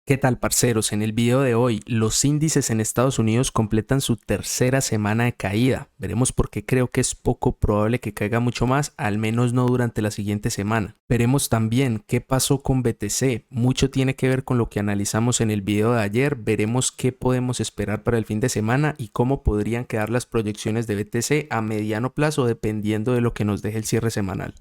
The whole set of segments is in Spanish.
¿Qué tal, parceros? En el video de hoy, los índices en Estados Unidos completan su tercera semana de caída. Veremos por qué creo que es poco probable que caiga mucho más, al menos no durante la siguiente semana. Veremos también qué pasó con BTC. Mucho tiene que ver con lo que analizamos en el video de ayer. Veremos qué podemos esperar para el fin de semana y cómo podrían quedar las proyecciones de BTC a mediano plazo dependiendo de lo que nos deje el cierre semanal.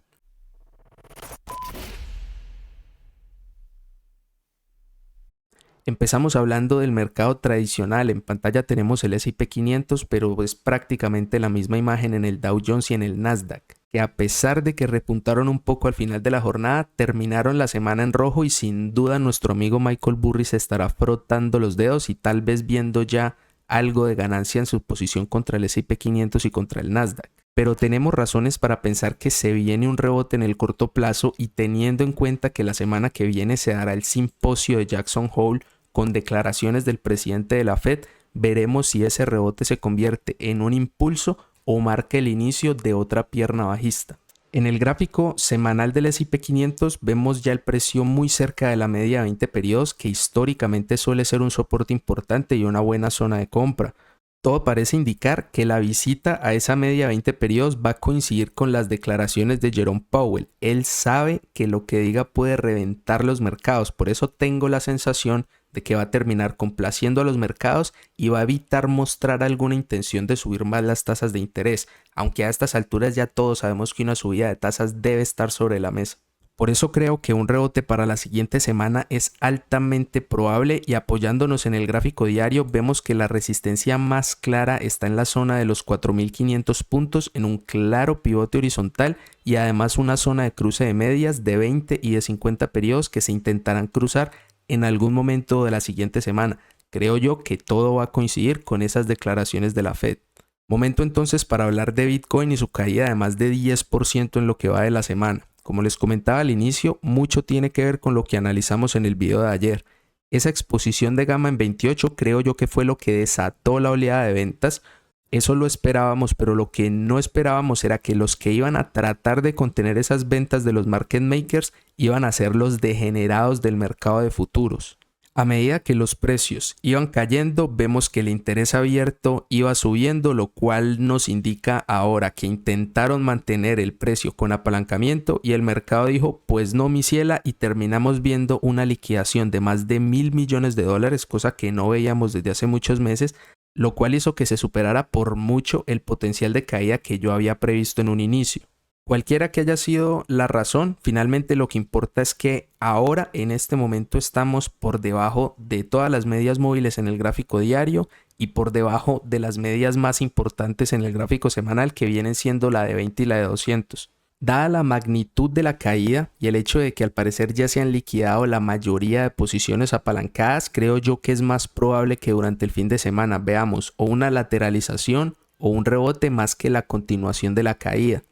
Empezamos hablando del mercado tradicional. En pantalla tenemos el S&P 500, pero es prácticamente la misma imagen en el Dow Jones y en el Nasdaq, que a pesar de que repuntaron un poco al final de la jornada, terminaron la semana en rojo y sin duda nuestro amigo Michael Burry se estará frotando los dedos y tal vez viendo ya algo de ganancia en su posición contra el S&P 500 y contra el Nasdaq. Pero tenemos razones para pensar que se viene un rebote en el corto plazo y teniendo en cuenta que la semana que viene se dará el simposio de Jackson Hole con declaraciones del presidente de la Fed, veremos si ese rebote se convierte en un impulso o marca el inicio de otra pierna bajista. En el gráfico semanal del S&P 500 vemos ya el precio muy cerca de la media de 20 periodos, que históricamente suele ser un soporte importante y una buena zona de compra. Todo parece indicar que la visita a esa media de 20 periodos va a coincidir con las declaraciones de Jerome Powell. Él sabe que lo que diga puede reventar los mercados, por eso tengo la sensación de que va a terminar complaciendo a los mercados y va a evitar mostrar alguna intención de subir más las tasas de interés, aunque a estas alturas ya todos sabemos que una subida de tasas debe estar sobre la mesa. Por eso creo que un rebote para la siguiente semana es altamente probable y apoyándonos en el gráfico diario vemos que la resistencia más clara está en la zona de los 4.500 puntos en un claro pivote horizontal y además una zona de cruce de medias de 20 y de 50 periodos que se intentarán cruzar en algún momento de la siguiente semana. Creo yo que todo va a coincidir con esas declaraciones de la Fed. Momento entonces para hablar de Bitcoin y su caída de más de 10% en lo que va de la semana. Como les comentaba al inicio, mucho tiene que ver con lo que analizamos en el video de ayer. Esa exposición de gamma en 28 creo yo que fue lo que desató la oleada de ventas. Eso lo esperábamos, pero lo que no esperábamos era que los que iban a tratar de contener esas ventas de los market makers iban a ser los degenerados del mercado de futuros. A medida que los precios iban cayendo, vemos que el interés abierto iba subiendo, lo cual nos indica ahora que intentaron mantener el precio con apalancamiento y el mercado dijo, pues no, mi ciela, y terminamos viendo una liquidación de más de $1.000 millones, cosa que no veíamos desde hace muchos meses, lo cual hizo que se superara por mucho el potencial de caída que yo había previsto en un inicio. Cualquiera que haya sido la razón, finalmente lo que importa es que ahora en este momento estamos por debajo de todas las medias móviles en el gráfico diario y por debajo de las medias más importantes en el gráfico semanal, que vienen siendo la de 20 y la de 200. Dada la magnitud de la caída y el hecho de que al parecer ya se han liquidado la mayoría de posiciones apalancadas, creo yo que es más probable que durante el fin de semana veamos o una lateralización o un rebote más que la continuación de la caída.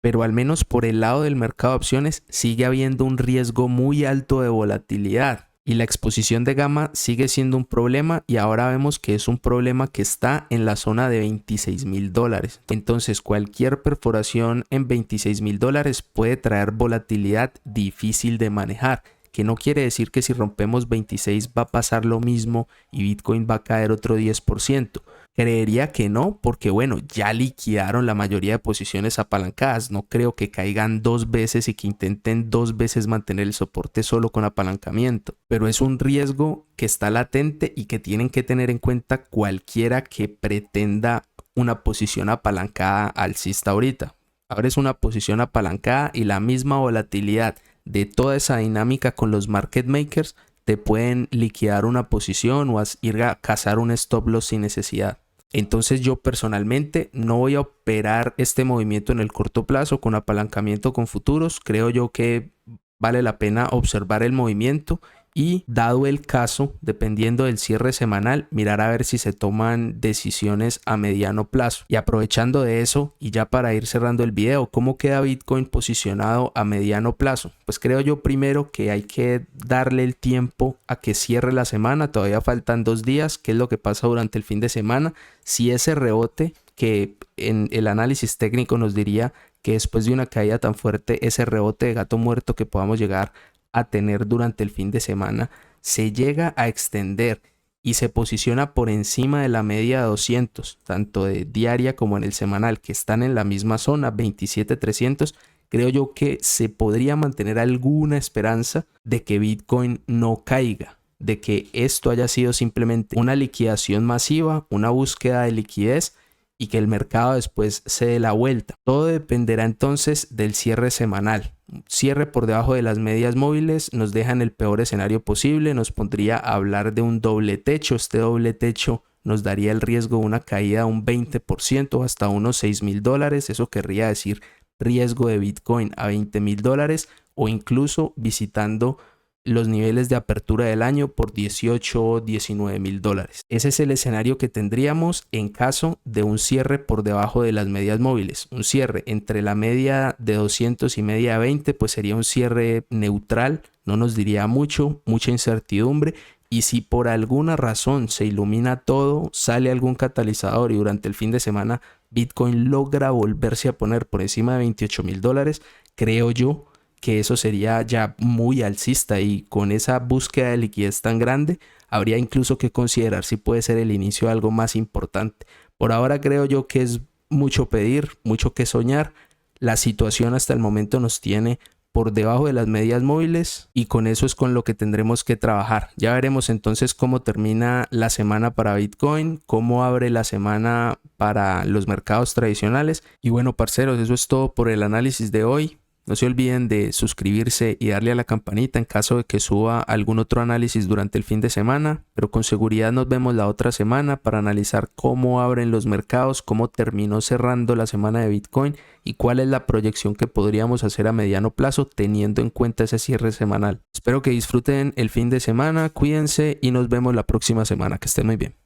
Pero al menos por el lado del mercado de opciones sigue habiendo un riesgo muy alto de volatilidad y la exposición de gamma sigue siendo un problema y ahora vemos que es un problema que está en la zona de $26.000. Entonces cualquier perforación en $26.000 puede traer volatilidad difícil de manejar, que no quiere decir que si rompemos 26 va a pasar lo mismo y Bitcoin va a caer otro 10%. Creería que no, porque bueno, ya liquidaron la mayoría de posiciones apalancadas. No creo que caigan dos veces y que intenten dos veces mantener el soporte solo con apalancamiento. Pero es un riesgo que está latente y que tienen que tener en cuenta cualquiera que pretenda una posición apalancada alcista ahorita. Ahora es una posición apalancada y la misma volatilidad de toda esa dinámica con los market makers te pueden liquidar una posición o ir a cazar un stop loss sin necesidad. Entonces yo personalmente no voy a operar este movimiento en el corto plazo con apalancamiento con futuros. Creo yo que vale la pena observar el movimiento y dado el caso, dependiendo del cierre semanal, mirar a ver si se toman decisiones a mediano plazo. Y aprovechando de eso, y ya para ir cerrando el video, ¿cómo queda Bitcoin posicionado a mediano plazo? Pues creo yo primero que hay que darle el tiempo a que cierre la semana. Todavía faltan 2 días. ¿Qué es lo que pasa durante el fin de semana? Si ese rebote, que en el análisis técnico nos diría que después de una caída tan fuerte, ese rebote de gato muerto que podamos llegar a tener durante el fin de semana, se llega a extender y se posiciona por encima de la media de 200, tanto de diaria como en el semanal, que están en la misma zona, 27.300, creo yo que se podría mantener alguna esperanza de que Bitcoin no caiga, de que esto haya sido simplemente una liquidación masiva, una búsqueda de liquidez y que el mercado después se dé la vuelta. Todo dependerá entonces del cierre semanal. Cierre por debajo de las medias móviles nos deja en el peor escenario posible, nos pondría a hablar de un doble techo. Este doble techo nos daría el riesgo de una caída de un 20% hasta unos $6,000. Eso querría decir riesgo de Bitcoin a $20,000 o incluso visitando los niveles de apertura del año por $18 o $19,000. Ese es el escenario que tendríamos en caso de un cierre por debajo de las medias móviles. Un cierre entre la media de 200 y media de 20 pues sería un cierre neutral, no nos diría mucha incertidumbre. Y si por alguna razón se ilumina todo, sale algún catalizador y durante el fin de semana Bitcoin logra volverse a poner por encima de $28,000, creo yo que eso sería ya muy alcista, y con esa búsqueda de liquidez tan grande habría incluso que considerar si puede ser el inicio de algo más importante. Por ahora creo yo que es mucho pedir, mucho que soñar. La situación hasta el momento nos tiene por debajo de las medias móviles y con eso es con lo que tendremos que trabajar. Ya veremos entonces cómo termina la semana para Bitcoin, cómo abre la semana para los mercados tradicionales. Y bueno, parceros, eso es todo por el análisis de hoy. No se olviden de suscribirse y darle a la campanita en caso de que suba algún otro análisis durante el fin de semana, pero con seguridad nos vemos la otra semana para analizar cómo abren los mercados, cómo terminó cerrando la semana de Bitcoin y cuál es la proyección que podríamos hacer a mediano plazo teniendo en cuenta ese cierre semanal. Espero que disfruten el fin de semana, cuídense y nos vemos la próxima semana. Que estén muy bien.